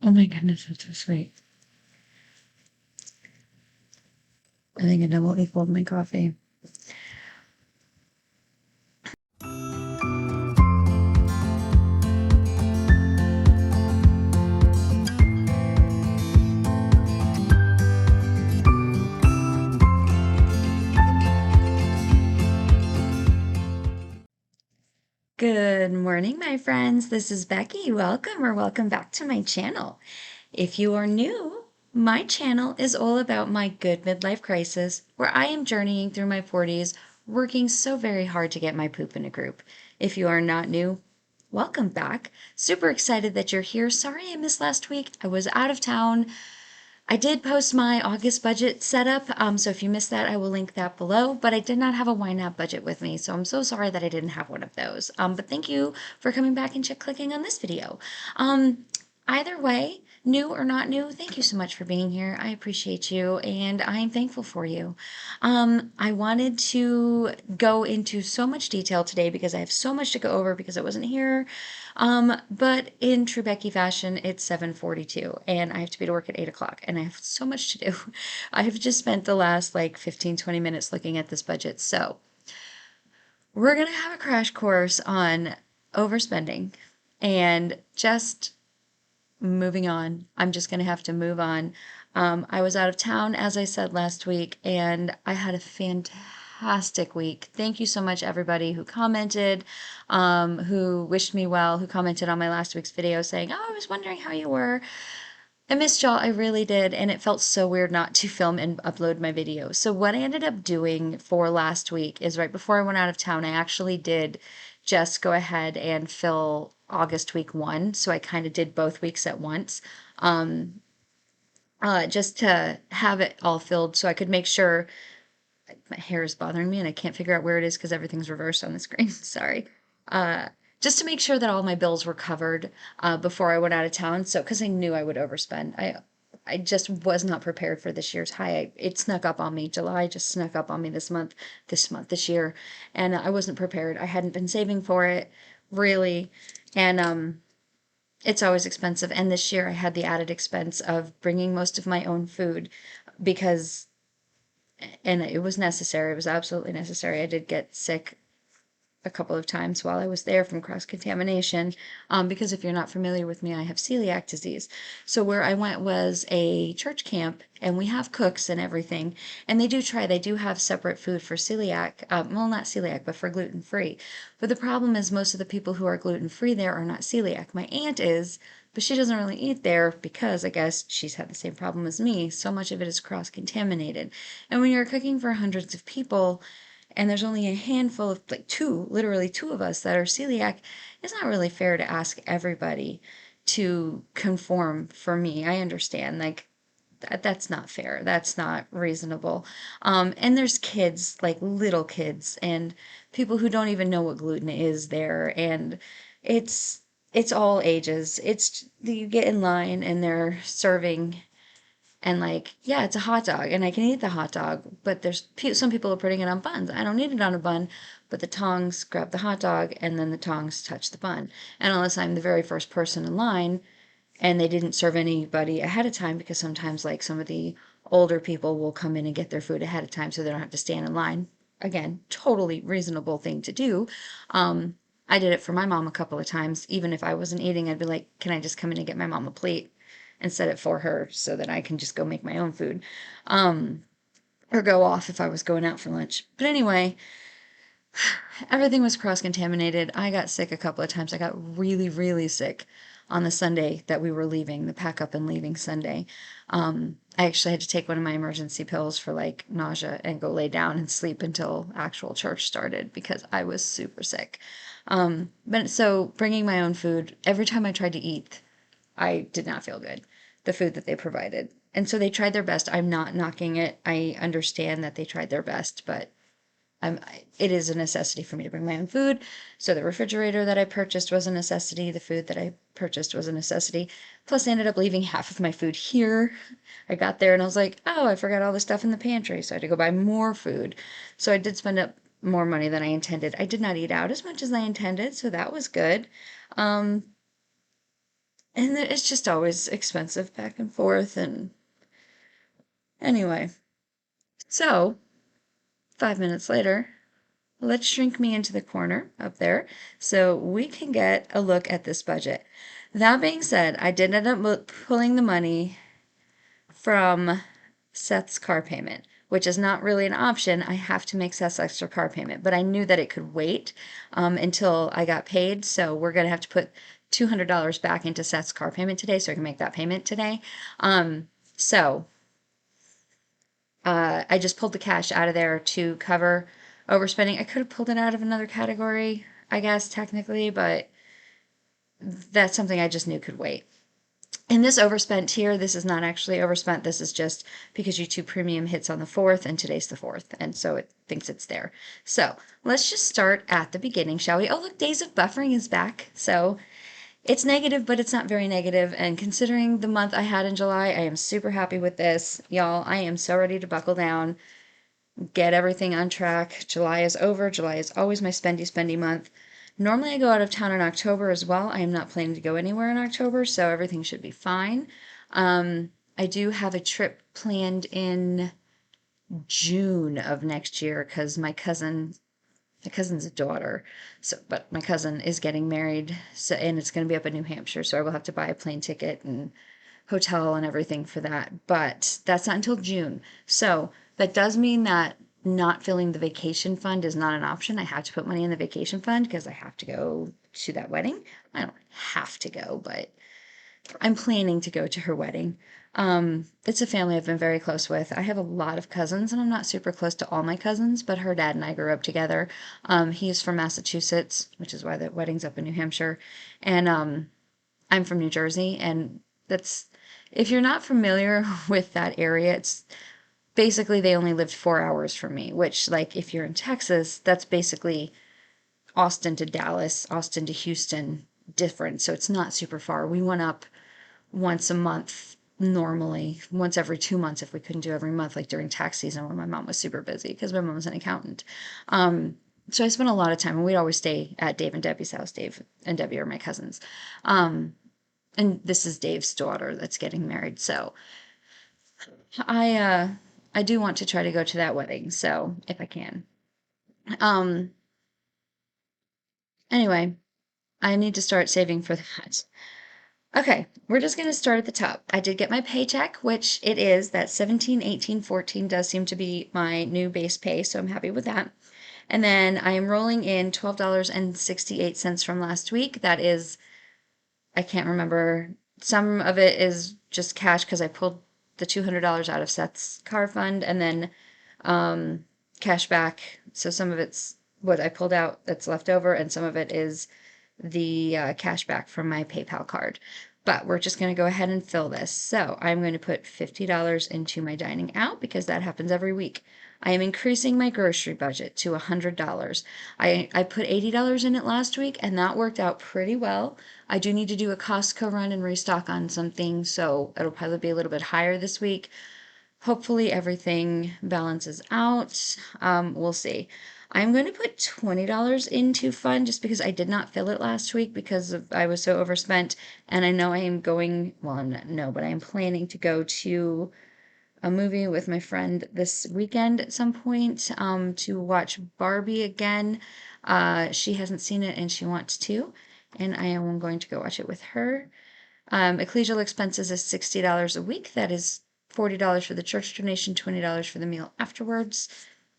Oh my goodness, that's so sweet. I think a double equaled my coffee. Good morning, my friends. This is Becky. Welcome back to my channel. If you are new, my channel is all about my good midlife crisis, where I am journeying through my 40s, working so very hard to get my poop in a group. If you are not new, welcome back. Super excited that you're here. Sorry I missed last week. I was out of town. I did post my August budget setup, so if you missed that, I will link that below, but I did not have a YNAB budget with me, so I'm so sorry that I didn't have one of those. But thank you for coming back and clicking on this video. Either way, new or not new, thank you so much for being here. I appreciate you, and I'm thankful for you. I wanted to go into so much detail today because I have so much to go over because I wasn't here. But in true Becky fashion, it's 7:42 and I have to be to work at 8 o'clock and I have so much to do. I have just spent the last like 15-20 minutes looking at this budget. So we're going to have a crash course on overspending and just moving on. I'm just going to have to move on. I was out of town, as I said last week, and I had a fantastic week. Thank you so much, everybody who commented, who wished me well, who commented on my last week's video saying, "Oh, I was wondering how you were." I missed y'all, I really did, and it felt so weird not to film and upload my video. So what I ended up doing for last week is right before I went out of town, I actually did just go ahead and fill August week 1. So I kind of did both weeks at once, just to have it all filled so I could make sure. My hair is bothering me and I can't figure out where it is because everything's reversed on the screen. Sorry. Uh, just to make sure that all my bills were covered before I went out of town. So, because I knew I would overspend. I just was not prepared for this year's high. It snuck up on me. July just snuck up on me this year, and I wasn't prepared. I hadn't been saving for it really, and it's always expensive. And this year I had the added expense of bringing most of my own food because, and it was necessary. It was absolutely necessary. I did get sick a couple of times while I was there from cross contamination. Because if you're not familiar with me, I have celiac disease. So where I went was a church camp, and we have cooks and everything. And they do have separate food for celiac. Well, not celiac, but for gluten free. But the problem is most of the people who are gluten free there are not celiac. My aunt is, but she doesn't really eat there because I guess she's had the same problem as me. So much of it is cross contaminated. And when you're cooking for hundreds of people, and there's only a handful of like two, literally two of us that are celiac, it's not really fair to ask everybody to conform for me. I understand, like, that's not fair. That's not reasonable. And there's kids, like little kids, and people who don't even know what gluten is there, and it's it's all ages. It's you get in line and they're serving and like, yeah, it's a hot dog and I can eat the hot dog, but there's some people are putting it on buns. I don't need it on a bun, but the tongs grab the hot dog and then the tongs touch the bun. And unless I'm the very first person in line and they didn't serve anybody ahead of time, because sometimes like some of the older people will come in and get their food ahead of time so they don't have to stand in line. Again, totally reasonable thing to do. I did it for my mom a couple of times. Even if I wasn't eating, I'd be like, can I just come in and get my mom a plate and set it for her so that I can just go make my own food, or go off if I was going out for lunch. But anyway, everything was cross-contaminated. I got sick a couple of times. I got really, really sick on the Sunday that we were leaving, the pack up and leaving Sunday. I actually had to take one of my emergency pills for like nausea and go lay down and sleep until actual church started because I was super sick. But so bringing my own food, every time I tried to eat, I did not feel good, the food that they provided. And so they tried their best. I'm not knocking it. I understand that they tried their best, but it is a necessity for me to bring my own food. So the refrigerator that I purchased was a necessity. The food that I purchased was a necessity. Plus, I ended up leaving half of my food here. I got there and I was like, oh, I forgot all the stuff in the pantry. So I had to go buy more food. So I did spend up more money than I intended. I did not eat out as much as I intended, so that was good. And it's just always expensive back and forth. And anyway, so 5 minutes later, let's shrink me into the corner up there so we can get a look at this budget. That being said, I did end up pulling the money from Seth's car payment, which is not really an option. I have to make Seth's extra car payment, but I knew that it could wait until I got paid. So we're going to have to put $200 back into Seth's car payment today so I can make that payment today. So I just pulled the cash out of there to cover overspending. I could have pulled it out of another category, I guess, technically, but that's something I just knew could wait. And this overspent here, this is not actually overspent. This is just because YouTube Premium hits on the 4th and today's the 4th. And so it thinks it's there. So let's just start at the beginning, shall we? Oh, look, days of buffering is back. So it's negative, but it's not very negative. And considering the month I had in July, I am super happy with this. Y'all, I am so ready to buckle down, get everything on track. July is over. July is always my spendy month. Normally I go out of town in October as well. I am not planning to go anywhere in October, so everything should be fine. I do have a trip planned in June of next year because my cousin's daughter, but my cousin is getting married, so and it's going to be up in New Hampshire, so I will have to buy a plane ticket and hotel and everything for that. But that's not until June. So that does mean that not filling the vacation fund is not an option. I have to put money in the vacation fund because I have to go to that wedding. I don't have to go, but I'm planning to go to her wedding. It's a family I've been very close with. I have a lot of cousins, and I'm not super close to all my cousins, but her dad and I grew up together. He's from Massachusetts, which is why the wedding's up in New Hampshire, and I'm from New Jersey, and that's if you're not familiar with that area, it's basically they only lived 4 hours from me, which, like, if you're in Texas, that's basically Austin to Dallas, Austin to Houston different. So it's not super far. We went up once a month normally, once every 2 months if we couldn't do every month, like during tax season when my mom was super busy because my mom was an accountant. So I spent a lot of time, and we'd always stay at Dave and Debbie's house. Dave and Debbie are my cousins. And this is Dave's daughter that's getting married. So I uh I do want to try to go to that wedding, so if I can. Um anyway, I need to start saving for that. Okay, we're just going to start at the top. I did get my paycheck, which it is that 17, 18, 14 does seem to be my new base pay, so I'm happy with that. And then I am rolling in $12.68 from last week. That is, I can't remember. Some of it is just cash because I pulled the $200 out of Seth's car fund and then cash back. So some of it's what I pulled out that's left over, and some of it is the cash back from my PayPal card. But we're just going to go ahead and fill this. So I'm going to put $50 into my dining out because that happens every week. I am increasing my grocery budget to $100. I put $80 in it last week and that worked out pretty well. I do need to do a Costco run and restock on some things, so it'll probably be a little bit higher this week. Hopefully everything balances out. We'll see. I'm going to put $20 into fund just because I did not fill it last week because I was so overspent. And I know I am going, well, I'm not, no, but I am planning to go to a movie with my friend this weekend at some point to watch Barbie again. She hasn't seen it and she wants to, and I am going to go watch it with her. Ecclesial expenses is $60 a week. That is $40 for the church donation, $20 for the meal afterwards.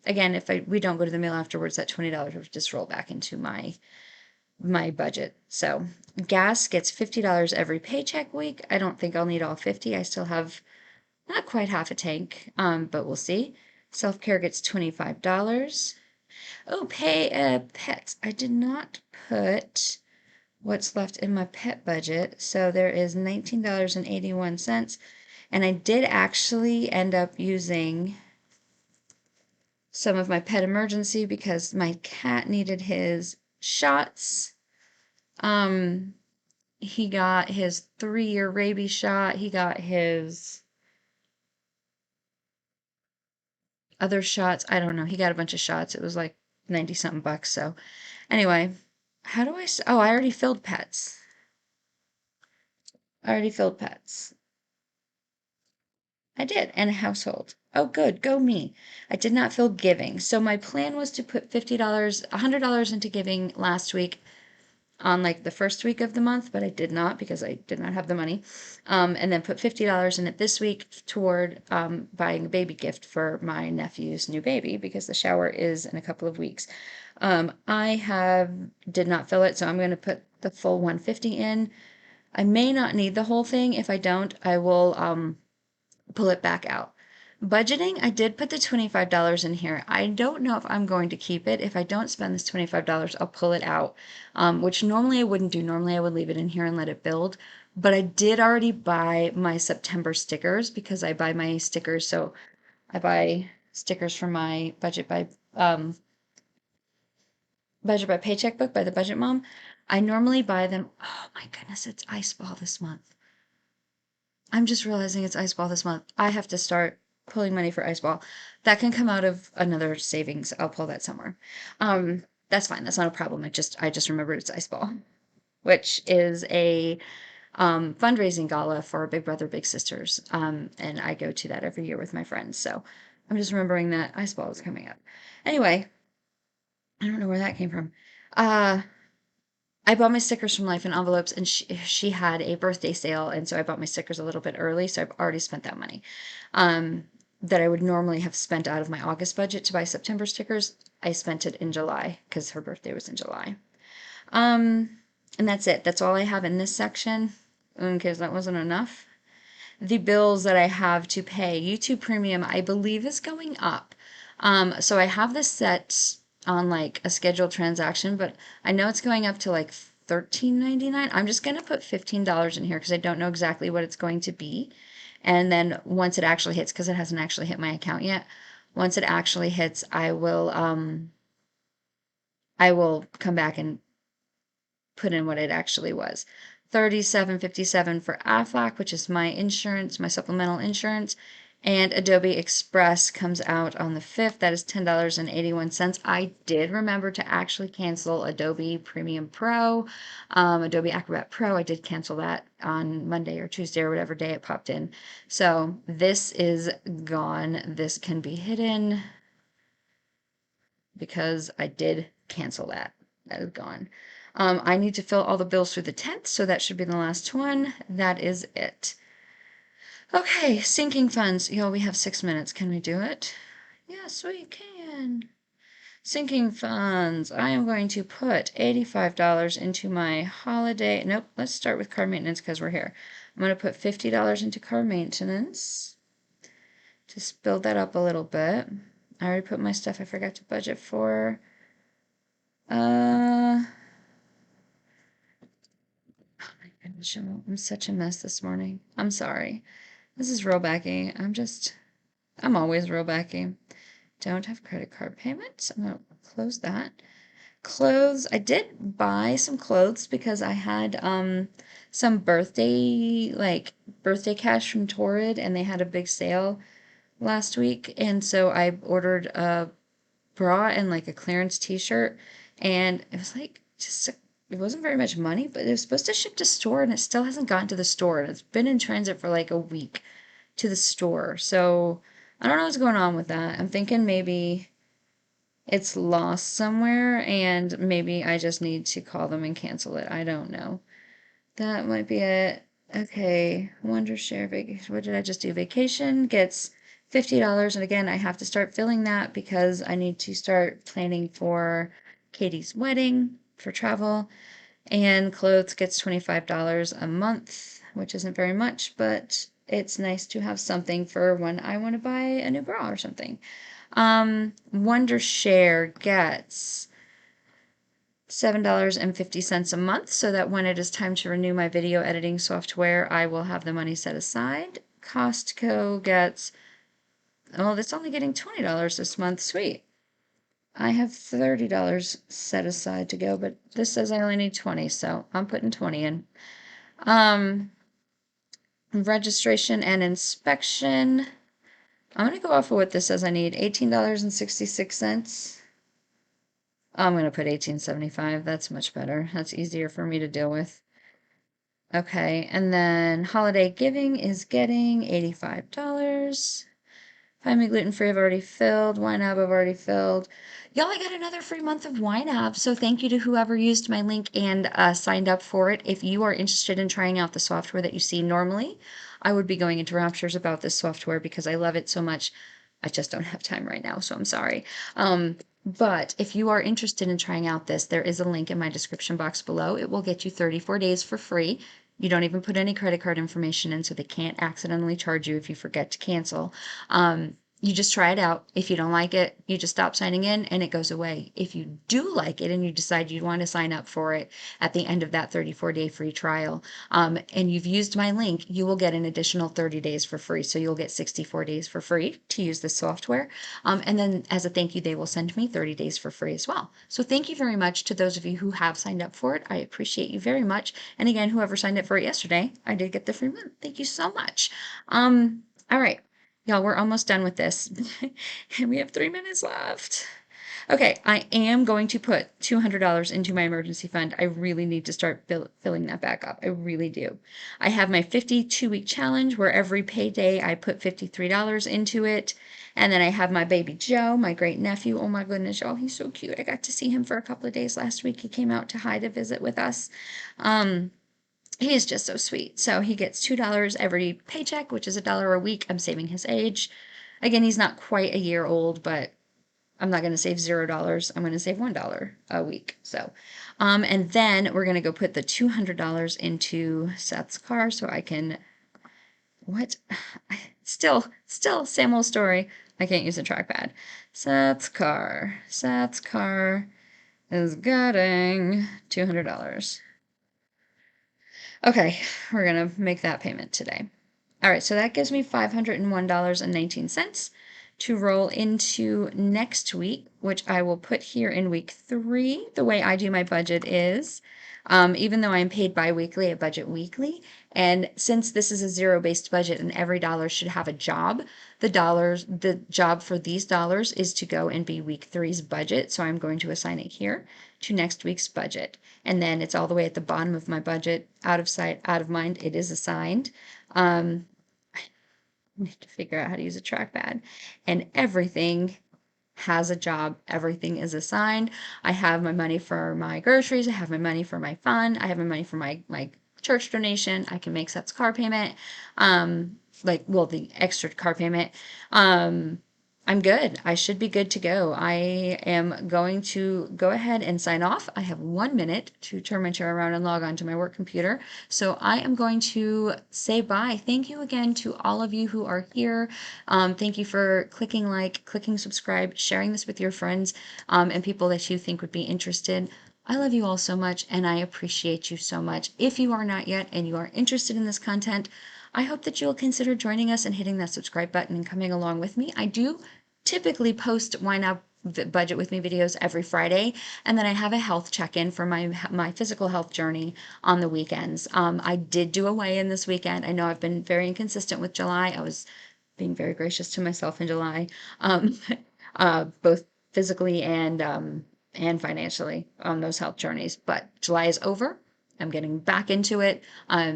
Again, if we don't go to the meal afterwards, that $20 will just roll back into my budget. So gas gets $50 every paycheck week. I don't think I'll need all 50. I still have not quite half a tank, but we'll see. Self-care gets $25. Oh, pay pets. I did not put what's left in my pet budget. So there is $19.81. And I did actually end up using some of my pet emergency because my cat needed his shots. Um, he got his 3-year rabies shot. He got his other shots. I don't know. He got a bunch of shots. It was like 90 something bucks. So anyway, how do I, oh, I already filled pets. I already filled pets. I did, and a household. Oh, good, go me. I did not fill giving. So my plan was to put $50, $100 into giving last week on like the first week of the month, but I did not because I did not have the money. And then put $50 in it this week toward buying a baby gift for my nephew's new baby because the shower is in a couple of weeks. I did not fill it, so I'm going to put the full 150 in. I may not need the whole thing. If I don't, I will pull it back out. Budgeting, I did put the $25 in here. I don't know if I'm going to keep it. If I don't spend this $25, I'll pull it out, which normally I wouldn't do. Normally I would leave it in here and let it build. But I did already buy my September stickers because I buy my stickers. So I buy stickers for my budget by paycheck book by the Budget Mom. I normally buy them. Oh my goodness, it's ice ball this month. I'm just realizing it's ice ball this month. I have to start pulling money for ice ball. That can come out of another savings. I'll pull that somewhere. That's fine. That's not a problem. I just remembered it's ice ball, which is a fundraising gala for Big Brother Big Sisters. And I go to that every year with my friends. So I'm just remembering that ice ball is coming up. Anyway, I don't know where that came from. Uh, I bought my stickers from Life in Envelopes, and she had a birthday sale, and so I bought my stickers a little bit early, so I've already spent that money. That I would normally have spent out of my August budget to buy September stickers. I spent it in July because her birthday was in July. And that's it. That's all I have in this section, in case that wasn't enough. The bills that I have to pay. YouTube Premium, I believe, is going up. So I have this set on like a scheduled transaction, but I know it's going up to like $13.99. I'm just gonna put $15 in here because I don't know exactly what it's going to be. And then once it actually hits, because it hasn't actually hit my account yet, once it actually hits, I will come back and put in what it actually was. 37.57 for Aflac, which is my insurance, my supplemental insurance, and Adobe Express comes out on the 5th. That is $10.81. I did remember to actually cancel Adobe Premium Pro, Adobe Acrobat Pro. I did cancel that on Monday or Tuesday or whatever day it popped in. So this is gone. This can be hidden because I did cancel that. That is gone. I need to fill all the bills through the 10th, so that should be the last one. That is it. Okay, sinking funds. Yo, we have 6 minutes. Can we do it? Yes, we can. Sinking funds. I am going to put $85 into my holiday. Nope, let's start with car maintenance because we're here. I'm going to put $50 into car maintenance. Just build that up a little bit. I already put my stuff I forgot to budget for. Oh my goodness, I'm such a mess this morning. I'm sorry. This is real backy. I'm always real backy. Don't have credit card payments. I'm gonna close that. Clothes. I did buy some clothes because I had some birthday cash from Torrid, and they had a big sale last week, and so I ordered a bra and like a clearance t-shirt, and it was like it wasn't very much money, but it was supposed to ship to store, and it still hasn't gotten to the store, and it's been in transit for like a week to the store. So I don't know what's going on with that. I'm thinking maybe it's lost somewhere, and maybe I just need to call them and cancel it. I don't know. That might be it. Okay, Wondershare vacation. What did I just do? Vacation gets $50, and again, I have to start filling that because I need to start planning for Katie's wedding for travel. And clothes gets $25 a month, which isn't very much, but it's nice to have something for when I want to buy a new bra or something. Wondershare gets $7.50 a month so that when it is time to renew my video editing software, I will have the money set aside. Costco gets, oh, it's only getting $20 this month. Sweet. I have $30 set aside to go, but this says I only need 20, so I'm putting 20 in. Registration and inspection. I'm going to go off of what this says I need. $18.66. I'm going to put $18.75. That's much better. That's easier for me to deal with. Okay, and then holiday giving is getting $85. Find me gluten-free, I've already filled. YNAB, I've already filled. Y'all, I got another free month of YNAB, so thank you to whoever used my link and signed up for it. If you are interested in trying out the software that you see normally, I would be going into raptures about this software because I love it so much. I just don't have time right now, so I'm sorry. But if you are interested in trying out this, there is a link in my description box below. It will get you 34 days for free. You don't even put any credit card information in, so they can't accidentally charge you if you forget to cancel. You just try it out. If you don't like it, you just stop signing in and it goes away. If you do like it and you decide you want to sign up for it at the end of that 34-day free trial, and you've used my link, you will get an additional 30 days for free. So you'll get 64 days for free to use this software. And then as a thank you, they will send me 30 days for free as well. So thank you very much to those of you who have signed up for it. I appreciate you very much. And again, whoever signed up for it yesterday, I did get the free month. Thank you so much. All right. Y'all, we're almost done with this. And we have 3 minutes left. Okay, I am going to put $200 into my emergency fund. I really need to start filling that back up. I really do. I have my 52-week challenge where every payday I put $53 into it. And then I have my baby Joe, my great nephew. Oh my goodness, y'all, he's so cute. I got to see him for a couple of days last week. He came out to High to visit with us. He is just so sweet. So he gets $2 every paycheck, which is $1 a week. I'm saving his age. Again, he's not quite a year old, but I'm not going to save $0. I'm going to save $1 a week. So, and then we're going to go put the $200 into Seth's car so I can, what? Still, same old story. I can't use a trackpad. Seth's car is getting $200. Okay, we're going to make that payment today. All right, so that gives me $501.19 to roll into next week, which I will put here in week 3. The way I do my budget is, even though I'm paid bi-weekly, I budget weekly. And since this is a zero-based budget and every dollar should have a job, the job for these dollars is to go and be week 3's budget. So I'm going to assign it here to next week's budget. And then it's all the way at the bottom of my budget, out of sight, out of mind. It is assigned. I need to figure out how to use a trackpad. And everything has a job. Everything is assigned. I have my money for my groceries. I have my money for my fund. I have my money for my church donation. I can make Seth's car payment. The extra car payment. I'm good. I should be good to go. I am going to go ahead and sign off. I have 1 minute to turn my chair around and log on to my work computer. So I am going to say bye. Thank you again to all of you who are here. Thank you for clicking like, clicking subscribe, sharing this with your friends, and people that you think would be interested. I love you all so much and I appreciate you so much. If you are not yet and you are interested in this content, I hope that you'll consider joining us and hitting that subscribe button and coming along with me. I do typically post YNAB budget with me videos every Friday, and then I have a health check-in for my physical health journey on the weekends. I did do a weigh-in this weekend. I know I've been very inconsistent with July. I was being very gracious to myself in July, both physically and financially on those health journeys. But July is over. I'm getting back into it.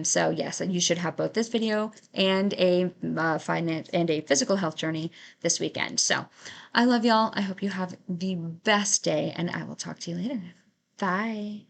So yes, you should have both this video and a finance and a physical health journey this weekend. So I love y'all. I hope you have the best day and I will talk to you later. Bye.